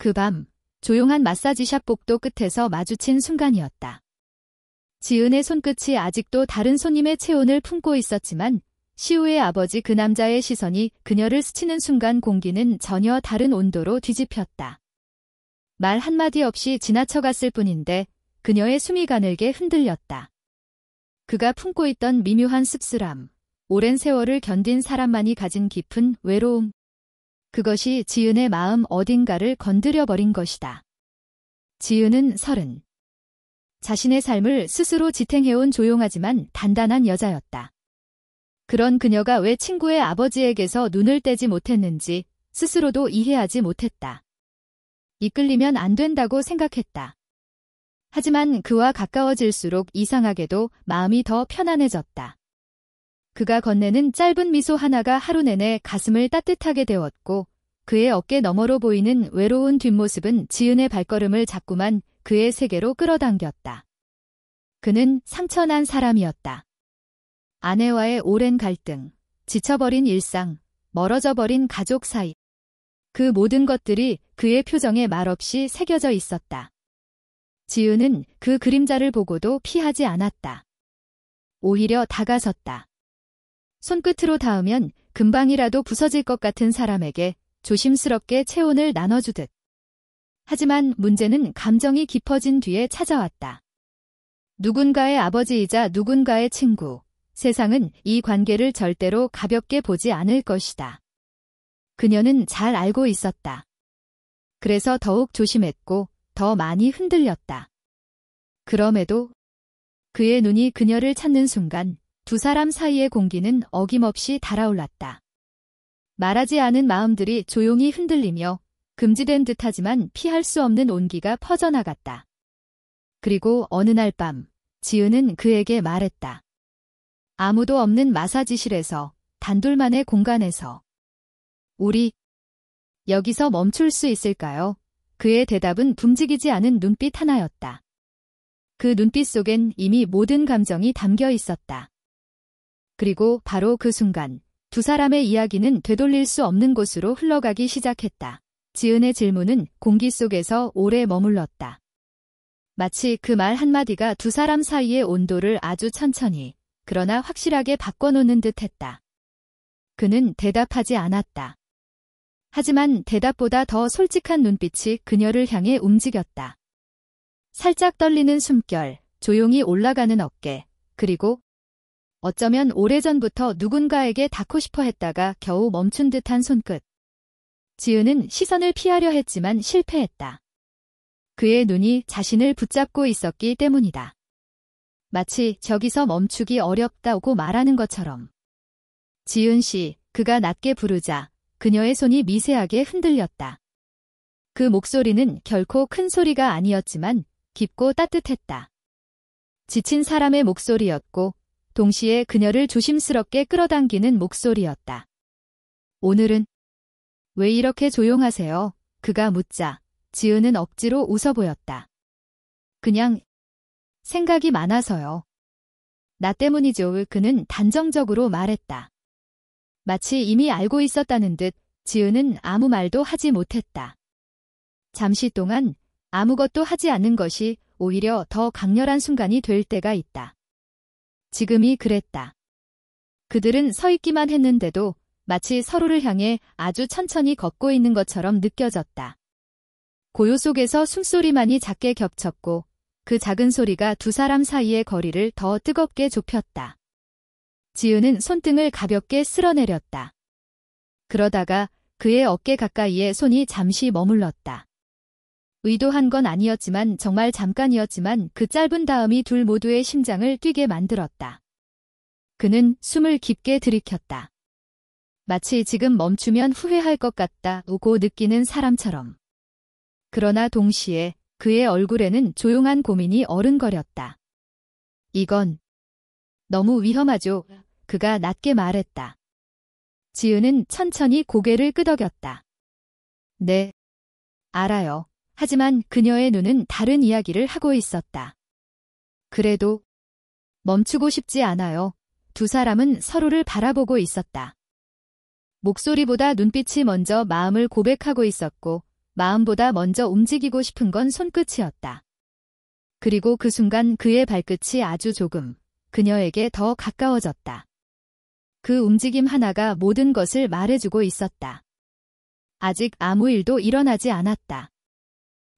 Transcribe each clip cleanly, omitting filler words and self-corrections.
그 밤, 조용한 마사지샵 복도 끝에서 마주친 순간이었다. 지은의 손끝이 아직도 다른 손님의 체온을 품고 있었지만 시우의 아버지 그 남자의 시선이 그녀를 스치는 순간 공기는 전혀 다른 온도로 뒤집혔다. 말 한마디 없이 지나쳐갔을 뿐인데 그녀의 숨이 가늘게 흔들렸다. 그가 품고 있던 미묘한 씁쓸함, 오랜 세월을 견딘 사람만이 가진 깊은 외로움. 그것이 지은의 마음 어딘가를 건드려버린 것이다. 지은은 30. 자신의 삶을 스스로 지탱해온 조용하지만 단단한 여자였다. 그런 그녀가 왜 친구의 아버지에게서 눈을 떼지 못했는지 스스로도 이해하지 못했다. 이끌리면 안 된다고 생각했다. 하지만 그와 가까워질수록 이상하게도 마음이 더 편안해졌다. 그가 건네는 짧은 미소 하나가 하루 내내 가슴을 따뜻하게 데웠고 그의 어깨 너머로 보이는 외로운 뒷모습은 지은의 발걸음을 자꾸만 그의 세계로 끌어당겼다. 그는 상처난 사람이었다. 아내와의 오랜 갈등, 지쳐버린 일상, 멀어져버린 가족 사이. 그 모든 것들이 그의 표정에 말없이 새겨져 있었다. 지은은 그 그림자를 보고도 피하지 않았다. 오히려 다가섰다. 손끝으로 닿으면 금방이라도 부서질 것 같은 사람에게 조심스럽게 체온을 나눠주듯. 하지만 문제는 감정이 깊어진 뒤에 찾아왔다. 누군가의 아버지이자 누군가의 친구. 세상은 이 관계를 절대로 가볍게 보지 않을 것이다. 그녀는 잘 알고 있었다. 그래서 더욱 조심했고 더 많이 흔들렸다. 그럼에도 그의 눈이 그녀를 찾는 순간 두 사람 사이의 공기는 어김없이 달아올랐다. 말하지 않은 마음들이 조용히 흔들리며 금지된 듯하지만 피할 수 없는 온기가 퍼져나갔다. 그리고 어느 날 밤, 지은은 그에게 말했다. 아무도 없는 마사지실에서, 단둘만의 공간에서. 우리 여기서 멈출 수 있을까요? 그의 대답은 움직이지 않은 눈빛 하나였다. 그 눈빛 속엔 이미 모든 감정이 담겨 있었다. 그리고 바로 그 순간 두 사람의 이야기는 되돌릴 수 없는 곳으로 흘러가기 시작했다. 지은의 질문은 공기 속에서 오래 머물렀다. 마치 그 말 한마디가 두 사람 사이의 온도를 아주 천천히, 그러나 확실하게 바꿔놓는 듯했다. 그는 대답하지 않았다. 하지만 대답보다 더 솔직한 눈빛이 그녀를 향해 움직였다. 살짝 떨리는 숨결, 조용히 올라가는 어깨, 그리고 어쩌면 오래전부터 누군가에게 닿고 싶어 했다가 겨우 멈춘 듯한 손끝. 지은은 시선을 피하려 했지만 실패했다. 그의 눈이 자신을 붙잡고 있었기 때문이다. 마치 저기서 멈추기 어렵다고 말하는 것처럼. 지은 씨, 그가 낮게 부르자 그녀의 손이 미세하게 흔들렸다. 그 목소리는 결코 큰 소리가 아니었지만 깊고 따뜻했다. 지친 사람의 목소리였고 동시에 그녀를 조심스럽게 끌어당기는 목소리였다. 오늘은 왜 이렇게 조용하세요? 그가 묻자 지은은 억지로 웃어 보였다. 그냥 생각이 많아서요. 나 때문이죠. 그는 단정적으로 말했다. 마치 이미 알고 있었다는 듯 지은은 아무 말도 하지 못했다. 잠시 동안 아무것도 하지 않는 것이 오히려 더 강렬한 순간이 될 때가 있다. 지금이 그랬다. 그들은 서 있기만 했는데도 마치 서로를 향해 아주 천천히 걷고 있는 것처럼 느껴졌다. 고요 속에서 숨소리만이 작게 겹쳤고 그 작은 소리가 두 사람 사이의 거리를 더 뜨겁게 좁혔다. 지은은 손등을 가볍게 쓸어내렸다. 그러다가 그의 어깨 가까이에 손이 잠시 머물렀다. 의도한 건 아니었지만 정말 잠깐이었지만 그 짧은 다음이 둘 모두의 심장을 뛰게 만들었다. 그는 숨을 깊게 들이켰다. 마치 지금 멈추면 후회할 것 같다고 느끼는 사람처럼. 그러나 동시에 그의 얼굴에는 조용한 고민이 어른거렸다. 이건 너무 위험하죠. 그가 낮게 말했다. 지은은 천천히 고개를 끄덕였다. 네, 알아요. 하지만 그녀의 눈은 다른 이야기를 하고 있었다. 그래도 멈추고 싶지 않아요. 두 사람은 서로를 바라보고 있었다. 목소리보다 눈빛이 먼저 마음을 고백하고 있었고 마음보다 먼저 움직이고 싶은 건 손끝이었다. 그리고 그 순간 그의 발끝이 아주 조금 그녀에게 더 가까워졌다. 그 움직임 하나가 모든 것을 말해주고 있었다. 아직 아무 일도 일어나지 않았다.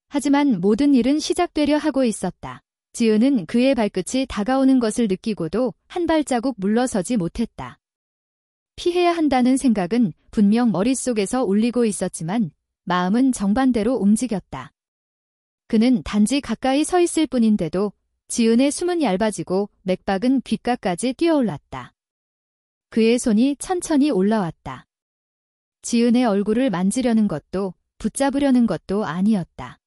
하지만 모든 일은 시작되려 하고 있었다. 지은은 그의 발끝이 다가오는 것을 느끼고도 한 발자국 물러서지 못했다. 피해야 한다는 생각은 분명 머릿속에서 울리고 있었지만 마음은 정반대로 움직였다. 그는 단지 가까이 서 있을 뿐인데도 지은의 숨은 얇아지고 맥박은 귓가까지 뛰어올랐다. 그의 손이 천천히 올라왔다. 지은의 얼굴을 만지려는 것도 붙잡으려는 것도 아니었다.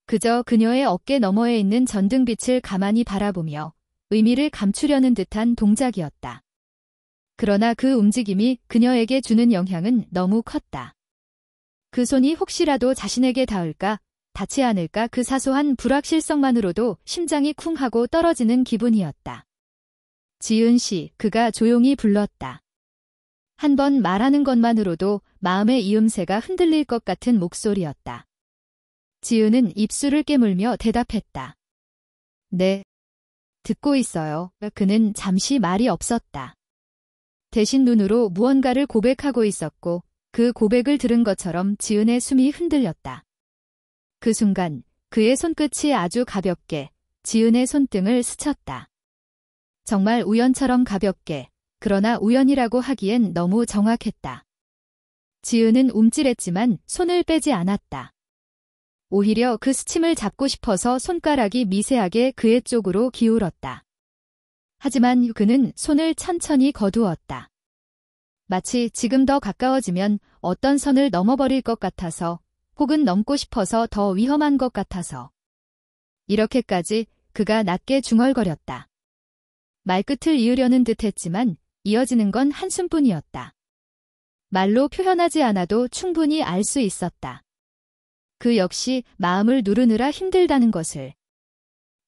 그저 그녀의 어깨 너머에 있는 전등빛을 가만히 바라보며 의미를 감추려는 듯한 동작이었다. 그러나 그 움직임이 그녀에게 주는 영향은 너무 컸다. 그 손이 혹시라도 자신에게 닿을까, 닿지 않을까 그 사소한 불확실성만으로도 심장이 쿵 하고 떨어지는 기분이었다. 지은 씨, 그가 조용히 불렀다. 한 번 말하는 것만으로도 마음의 이음새가 흔들릴 것 같은 목소리였다. 지은은 입술을 깨물며 대답했다. 네. 듣고 있어요. 그는 잠시 말이 없었다. 대신 눈으로 무언가를 고백하고 있었고 그 고백을 들은 것처럼 지은의 숨이 흔들렸다. 그 순간 그의 손끝이 아주 가볍게 지은의 손등을 스쳤다. 정말 우연처럼 가볍게, 그러나 우연이라고 하기엔 너무 정확했다. 지은은 움찔했지만 손을 빼지 않았다. 오히려 그 스침을 잡고 싶어서 손가락이 미세하게 그의 쪽으로 기울었다. 하지만 그는 손을 천천히 거두었다. 마치 지금 더 가까워지면 어떤 선을 넘어버릴 것 같아서, 혹은 넘고 싶어서 더 위험한 것 같아서. 이렇게까지 그가 낮게 중얼거렸다. 말끝을 이으려는 듯 했지만 이어지는 건 한숨뿐이었다. 말로 표현하지 않아도 충분히 알 수 있었다. 그 역시 마음을 누르느라 힘들다는 것을.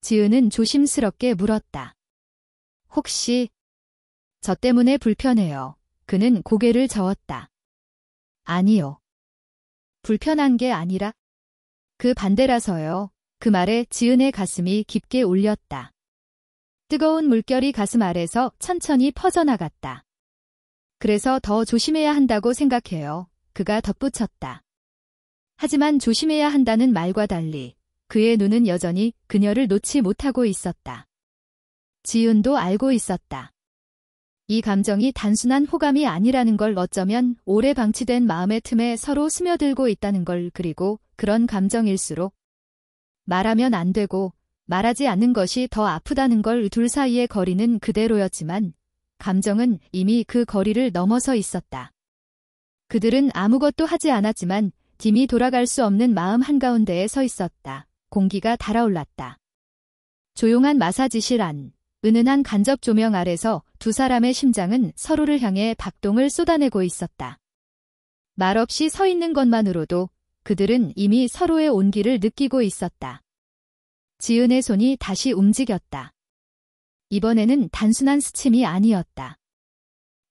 지은은 조심스럽게 물었다. 혹시 저 때문에 불편해요. 그는 고개를 저었다. 아니요. 불편한 게 아니라 그 반대라서요. 그 말에 지은의 가슴이 깊게 울렸다. 뜨거운 물결이 가슴 아래서 천천히 퍼져나갔다. 그래서 더 조심해야 한다고 생각해요. 그가 덧붙였다. 하지만 조심해야 한다는 말과 달리 그의 눈은 여전히 그녀를 놓지 못하고 있었다. 지은도 알고 있었다. 이 감정이 단순한 호감이 아니라는 걸, 어쩌면 오래 방치된 마음의 틈에 서로 스며들고 있다는 걸, 그리고 그런 감정일수록 말하면 안 되고 말하지 않는 것이 더 아프다는 걸, 둘 사이의 거리는 그대로였지만 감정은 이미 그 거리를 넘어서 있었다. 그들은 아무것도 하지 않았지만 dim이 돌아갈 수 없는 마음 한가운데에 서 있었다. 공기가 달아올랐다. 조용한 마사지실 안, 은은한 간접 조명 아래서 두 사람의 심장은 서로를 향해 박동을 쏟아내고 있었다. 말없이 서 있는 것만으로도 그들은 이미 서로의 온기를 느끼고 있었다. 지은의 손이 다시 움직였다. 이번에는 단순한 스침이 아니었다.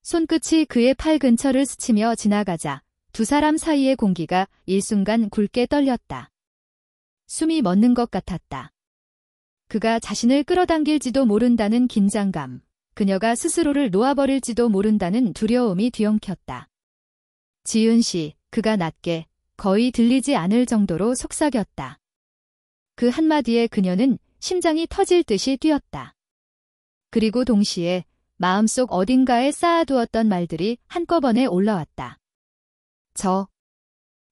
손끝이 그의 팔 근처를 스치며 지나가자 두 사람 사이의 공기가 일순간 굵게 떨렸다. 숨이 멎는 것 같았다. 그가 자신을 끌어당길지도 모른다는 긴장감, 그녀가 스스로를 놓아버릴지도 모른다는 두려움이 뒤엉켰다. 지은 씨, 그가 낮게, 거의 들리지 않을 정도로 속삭였다. 그 한마디에 그녀는 심장이 터질 듯이 뛰었다. 그리고 동시에 마음속 어딘가에 쌓아두었던 말들이 한꺼번에 올라왔다.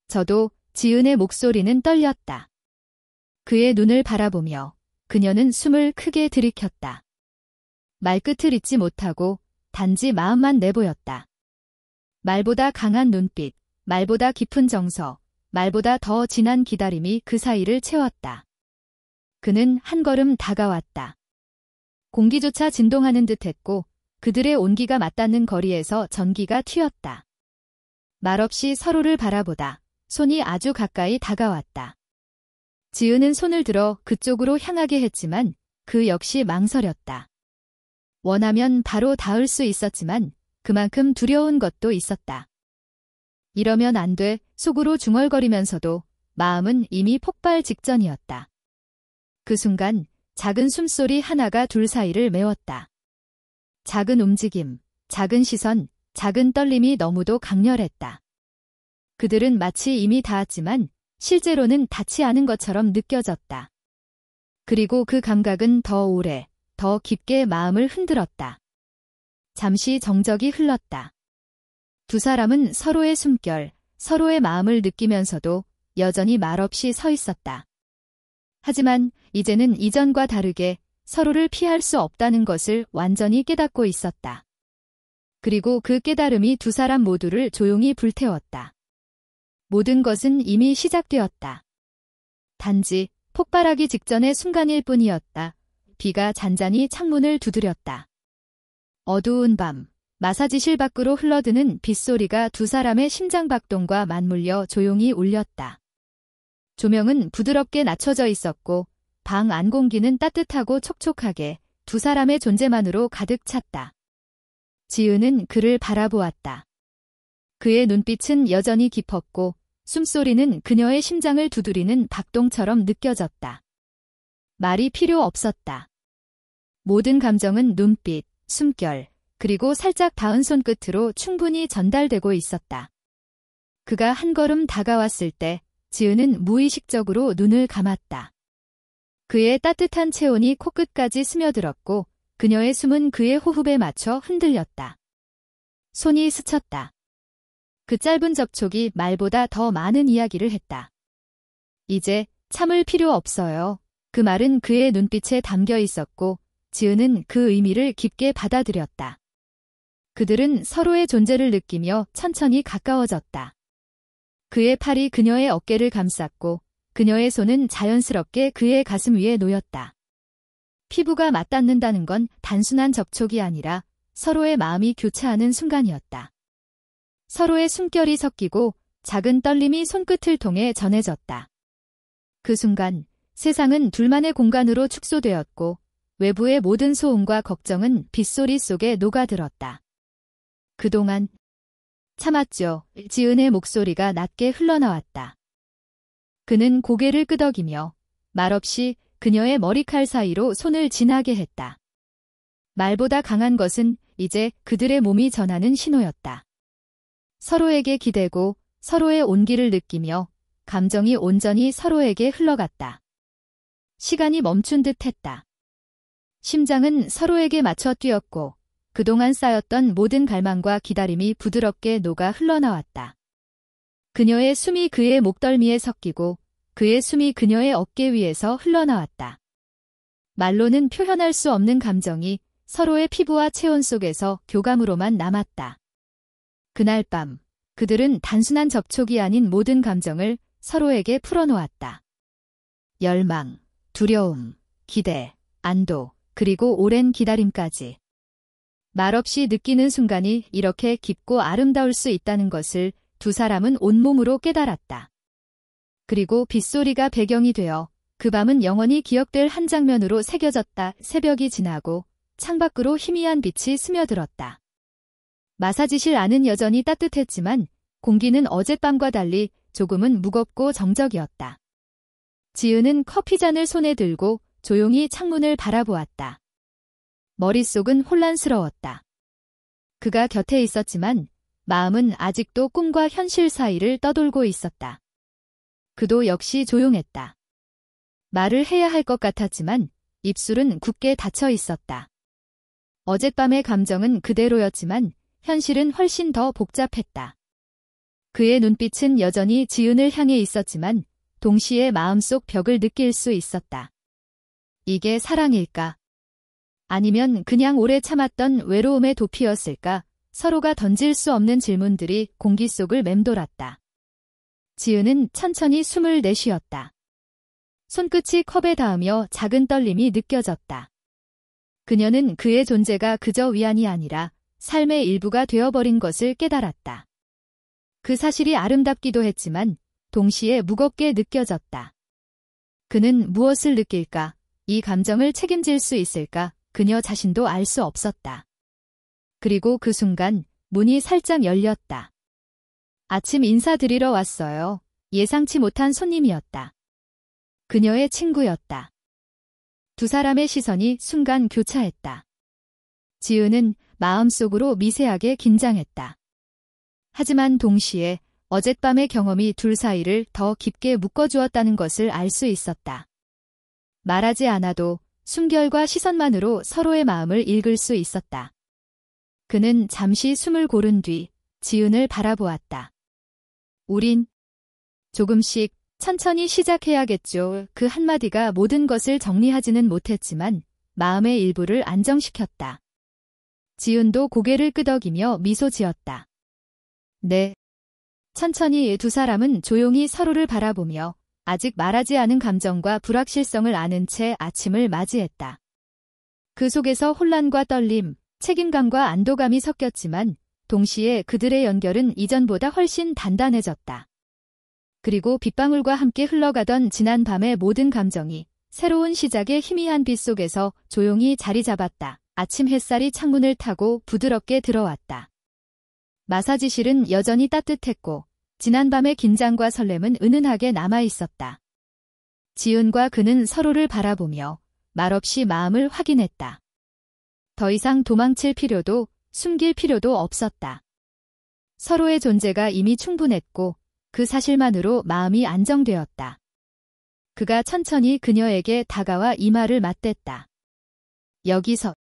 저도, 지은의 목소리는 떨렸다. 그의 눈을 바라보며 그녀는 숨을 크게 들이켰다. 말끝을 잇지 못하고 단지 마음만 내보였다. 말보다 강한 눈빛, 말보다 깊은 정서, 말보다 더 진한 기다림이 그 사이를 채웠다. 그는 한 걸음 다가왔다. 공기조차 진동하는 듯했고 그들의 온기가 맞닿는 거리에서 전기가 튀었다. 말없이 서로를 바라보다 손이 아주 가까이 다가왔다. 지은은 손을 들어 그쪽으로 향하게 했지만 그 역시 망설였다. 원하면 바로 닿을 수 있었지만 그만큼 두려운 것도 있었다. 이러면 안 돼, 속으로 중얼거리면서도 마음은 이미 폭발 직전이었다. 그 순간 작은 숨소리 하나가 둘 사이를 메웠다. 작은 움직임, 작은 시선, 작은 떨림이 너무도 강렬했다. 그들은 마치 이미 닿았지만 실제로는 닿지 않은 것처럼 느껴졌다. 그리고 그 감각은 더 오래, 더 깊게 마음을 흔들었다. 잠시 정적이 흘렀다. 두 사람은 서로의 숨결, 서로의 마음을 느끼면서도 여전히 말없이 서 있었다. 하지만 이제는 이전과 다르게 서로를 피할 수 없다는 것을 완전히 깨닫고 있었다. 그리고 그 깨달음이 두 사람 모두를 조용히 불태웠다. 모든 것은 이미 시작되었다. 단지 폭발하기 직전의 순간일 뿐이었다. 비가 잔잔히 창문을 두드렸다. 어두운 밤, 마사지실 밖으로 흘러드는 빗소리가 두 사람의 심장박동과 맞물려 조용히 울렸다. 조명은 부드럽게 낮춰져 있었고 방 안 공기는 따뜻하고 촉촉하게 두 사람의 존재만으로 가득 찼다. 지은은 그를 바라보았다. 그의 눈빛은 여전히 깊었고 숨소리는 그녀의 심장을 두드리는 박동처럼 느껴졌다. 말이 필요 없었다. 모든 감정은 눈빛, 숨결, 그리고 살짝 닿은 손끝으로 충분히 전달되고 있었다. 그가 한 걸음 다가왔을 때 지은은 무의식적으로 눈을 감았다. 그의 따뜻한 체온이 코끝까지 스며들었고 그녀의 숨은 그의 호흡에 맞춰 흔들렸다. 손이 스쳤다. 그 짧은 접촉이 말보다 더 많은 이야기를 했다. 이제 참을 필요 없어요. 그 말은 그의 눈빛에 담겨 있었고 지은은 그 의미를 깊게 받아들였다. 그들은 서로의 존재를 느끼며 천천히 가까워졌다. 그의 팔이 그녀의 어깨를 감쌌고 그녀의 손은 자연스럽게 그의 가슴 위에 놓였다. 피부가 맞닿는다는 건 단순한 접촉이 아니라 서로의 마음이 교차하는 순간이었다. 서로의 숨결이 섞이고 작은 떨림이 손끝을 통해 전해졌다. 그 순간 세상은 둘만의 공간으로 축소되었고 외부의 모든 소음과 걱정은 빗소리 속에 녹아들었다. 그동안 참았죠. 지은의 목소리가 낮게 흘러나왔다. 그는 고개를 끄덕이며 말없이 그녀의 머리칼 사이로 손을 지나게 했다. 말보다 강한 것은 이제 그들의 몸이 전하는 신호였다. 서로에게 기대고 서로의 온기를 느끼며 감정이 온전히 서로에게 흘러갔다. 시간이 멈춘 듯 했다. 심장은 서로에게 맞춰 뛰었고 그동안 쌓였던 모든 갈망과 기다림이 부드럽게 녹아 흘러나왔다. 그녀의 숨이 그의 목덜미에 섞이고 그의 숨이 그녀의 어깨 위에서 흘러나왔다. 말로는 표현할 수 없는 감정이 서로의 피부와 체온 속에서 교감으로만 남았다. 그날 밤, 그들은 단순한 접촉이 아닌 모든 감정을 서로에게 풀어놓았다. 열망, 두려움, 기대, 안도, 그리고 오랜 기다림까지. 말없이 느끼는 순간이 이렇게 깊고 아름다울 수 있다는 것을 두 사람은 온몸으로 깨달았다. 그리고 빗소리가 배경이 되어 그 밤은 영원히 기억될 한 장면으로 새겨졌다. 새벽이 지나고 창밖으로 희미한 빛이 스며들었다. 마사지실 안은 여전히 따뜻했지만 공기는 어젯밤과 달리 조금은 무겁고 정적이었다. 지은은 커피잔을 손에 들고 조용히 창문을 바라보았다. 머릿속은 혼란스러웠다. 그가 곁에 있었지만 마음은 아직도 꿈과 현실 사이를 떠돌고 있었다. 그도 역시 조용했다. 말을 해야 할 것 같았지만 입술은 굳게 닫혀 있었다. 어젯밤의 감정은 그대로였지만 현실은 훨씬 더 복잡했다. 그의 눈빛은 여전히 지은을 향해 있었지만 동시에 마음속 벽을 느낄 수 있었다. 이게 사랑일까? 아니면 그냥 오래 참았던 외로움의 도피였을까? 서로가 던질 수 없는 질문들이 공기 속을 맴돌았다. 지은은 천천히 숨을 내쉬었다. 손끝이 컵에 닿으며 작은 떨림이 느껴졌다. 그녀는 그의 존재가 그저 위안이 아니라 삶의 일부가 되어버린 것을 깨달았다. 그 사실이 아름답기도 했지만 동시에 무겁게 느껴졌다. 그는 무엇을 느낄까? 이 감정을 책임질 수 있을까? 그녀 자신도 알 수 없었다. 그리고 그 순간 문이 살짝 열렸다. 아침 인사드리러 왔어요. 예상치 못한 손님이었다. 그녀의 친구였다. 두 사람의 시선이 순간 교차했다. 지은은 마음속으로 미세하게 긴장했다. 하지만 동시에 어젯밤의 경험이 둘 사이를 더 깊게 묶어주었다는 것을 알 수 있었다. 말하지 않아도 숨결과 시선만으로 서로의 마음을 읽을 수 있었다. 그는 잠시 숨을 고른 뒤 지은을 바라보았다. 우린 조금씩 천천히 시작해야겠죠. 그 한마디가 모든 것을 정리하지는 못했지만 마음의 일부를 안정시켰다. 지은도 고개를 끄덕이며 미소 지었다. 네. 천천히 두 사람은 조용히 서로를 바라보며 아직 말하지 않은 감정과 불확실성을 아는 채 아침을 맞이했다. 그 속에서 혼란과 떨림, 책임감과 안도감이 섞였지만 동시에 그들의 연결은 이전보다 훨씬 단단해졌다. 그리고 빗방울과 함께 흘러가던 지난 밤의 모든 감정이 새로운 시작의 희미한 빛 속에서 조용히 자리 잡았다. 아침 햇살이 창문을 타고 부드럽게 들어왔다. 마사지실은 여전히 따뜻했고 지난밤의 긴장과 설렘은 은은하게 남아있었다. 지은과 그는 서로를 바라보며 말없이 마음을 확인했다. 더 이상 도망칠 필요도 숨길 필요도 없었다. 서로의 존재가 이미 충분했고 그 사실만으로 마음이 안정되었다. 그가 천천히 그녀에게 다가와 이마를 맞댔다. 여기서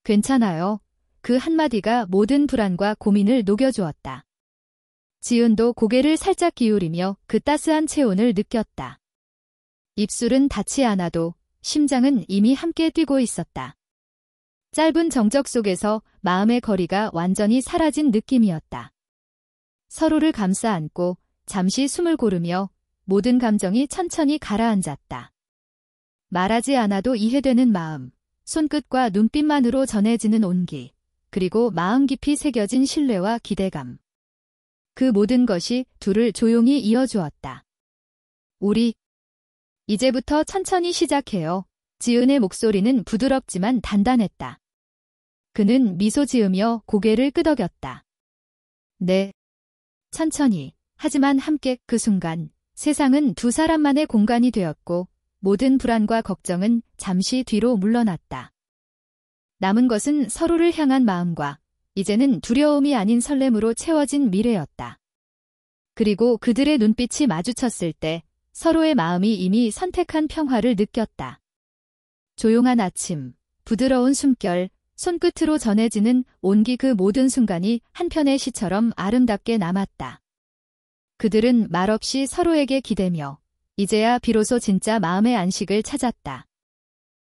괜찮아요. 그 한마디가 모든 불안과 고민을 녹여주었다. 지은도 고개를 살짝 기울이며 그 따스한 체온을 느꼈다. 입술은 닿지 않아도 심장은 이미 함께 뛰고 있었다. 짧은 정적 속에서 마음의 거리가 완전히 사라진 느낌이었다. 서로를 감싸 안고 잠시 숨을 고르며 모든 감정이 천천히 가라앉았다. 말하지 않아도 이해되는 마음, 손끝과 눈빛만으로 전해지는 온기, 그리고 마음 깊이 새겨진 신뢰와 기대감. 그 모든 것이 둘을 조용히 이어주었다. 우리 이제부터 천천히 시작해요. 지은의 목소리는 부드럽지만 단단했다. 그는 미소 지으며 고개를 끄덕였다. 네. 천천히, 하지만 함께. 그 순간 세상은 두 사람만의 공간이 되었고 모든 불안과 걱정은 잠시 뒤로 물러났다. 남은 것은 서로를 향한 마음과 이제는 두려움이 아닌 설렘으로 채워진 미래였다. 그리고 그들의 눈빛이 마주쳤을 때 서로의 마음이 이미 선택한 평화를 느꼈다. 조용한 아침, 부드러운 숨결, 손끝으로 전해지는 온기 그 모든 순간이 한편의 시처럼 아름답게 남았다. 그들은 말없이 서로에게 기대며 이제야 비로소 진짜 마음의 안식을 찾았다.